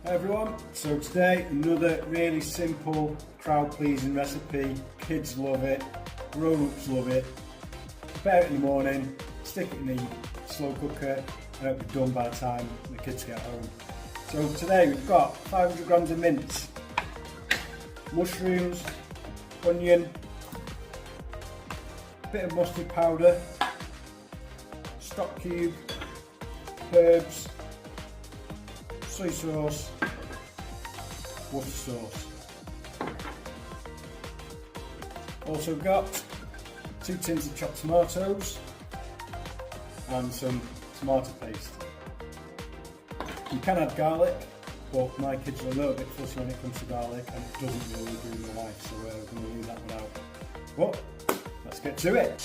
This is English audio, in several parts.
Hi everyone, so today another really simple crowd pleasing recipe. Kids love it, grown-ups love it. Prepare it in the morning, stick it in the slow cooker and it'll be done by the time the kids get home. So today we've got 500 grams of mince, mushrooms, onion, a bit of mustard powder, stock cube, herbs, soy sauce, Worcester sauce. Also got 2 tins of chopped tomatoes and some tomato paste. You can add garlic, but my kids are a little bit fussy when it comes to garlic and it doesn't really do my life, so we're going to leave that one out. But let's get to it.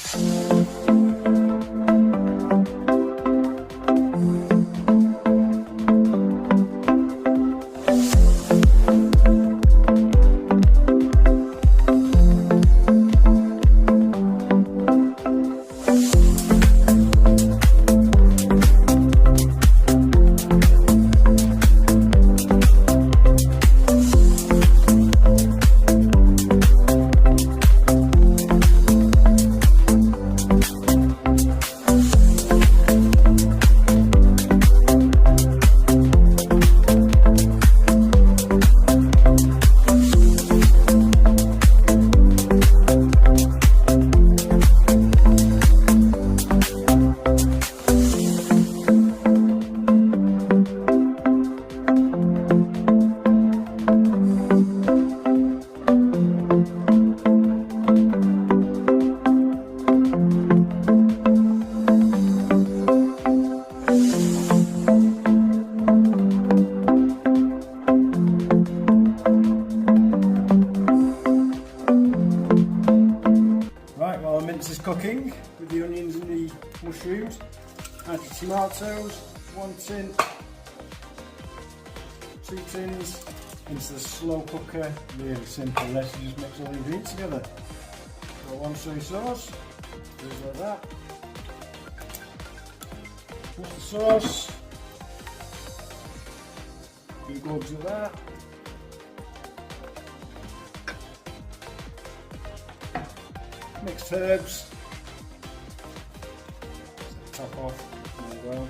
Is cooking with the onions and the mushrooms. Add your tomatoes, 1 tin, 2 tins into the slow cooker. Really simple this, you just mix all the ingredients together. Got 1 soy sauce, goes like that. Worcester sauce, 2 globes of that. Mixed herbs, top off as well.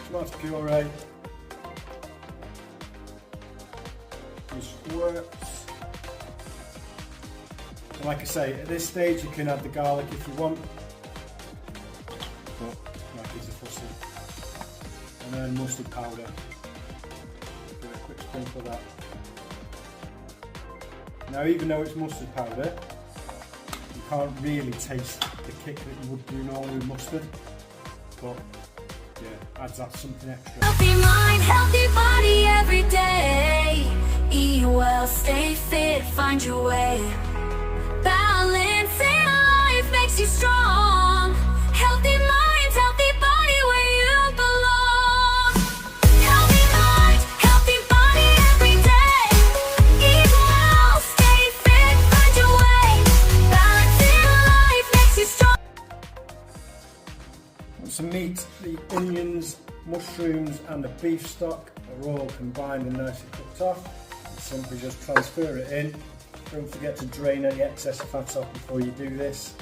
Tomato puree, just works. And like I say, at this stage you can add the garlic if you want, but my kids are fussy. And then mustard powder. Give it a quick sprinkle of that. Now, even though it's mustard powder, you can't really taste the kick that you would do normally with mustard, but yeah, adds that something extra. Healthy mind, healthy body every day. Eat well, stay fit, find your way. Balance in life makes you strong. Healthy mind, healthy body where you belong. Healthy mind, healthy body every day. Eat well, stay fit, find your way. Balance in life makes you strong. Want some meat, the onions, mushrooms and the beef stock are all combined and nicely cooked off. And simply just transfer it in. Don't forget to drain any excess fat off before you do this.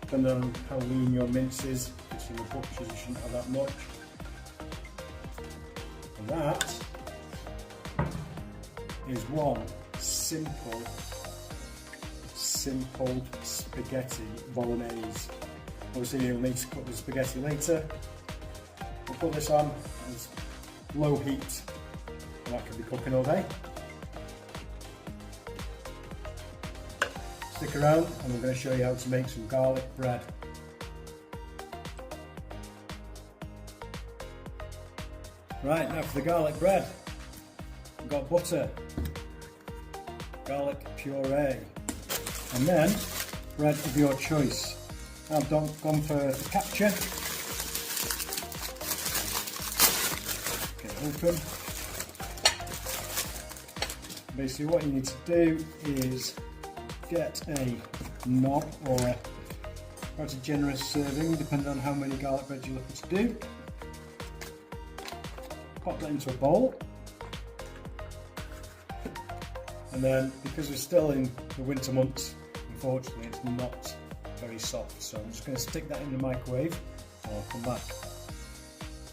Depending on how lean your mince is, if you're a butcher you shouldn't have that much. And that is one simple spaghetti bolognese. Obviously you'll need to cook the spaghetti later. We'll put this on as low heat and that can be cooking all day. Stick around and I'm going to show you how to make some garlic bread. Right, now for the garlic bread. We've got butter, garlic puree, and then bread of your choice. I've gone for focaccia. Get it open. Basically what you need to do is get a knob or quite a generous serving depending on how many garlic bread you're looking to do. Pop that into a bowl. And then, because we're still in the winter months, unfortunately it's not very soft, so I'm just going to stick that in the microwave and I'll come back.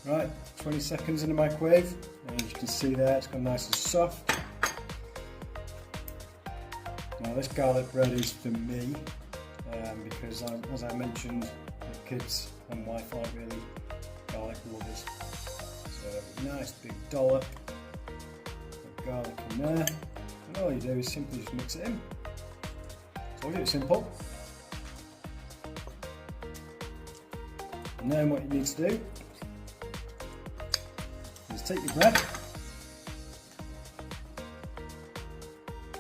Right, 20 seconds in the microwave, and as you can see there, it's gone nice and soft. Now this garlic bread is for me, because as I mentioned, the kids and wife aren't really garlic lovers. So nice big dollop of garlic in there, and all you do is simply just mix it in. So it's simple. And then what you need to do is take your bread,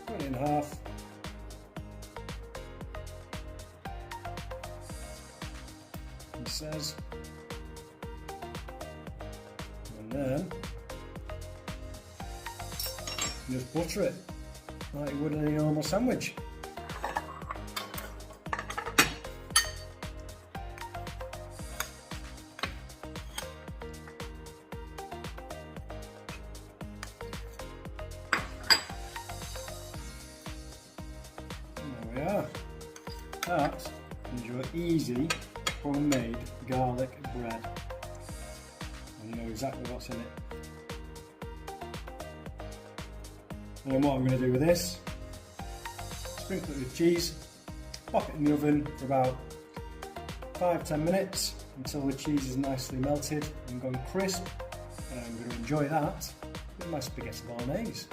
cut it in half, it says, and then you just butter it like you would any normal sandwich. There we are. That is your easy homemade garlic bread. And you know exactly what's in it. And then what I'm going to do with this, sprinkle it with cheese, pop it in the oven for about 5-10 minutes until the cheese is nicely melted and gone crisp. And I'm going to enjoy that with my spaghetti bolognese.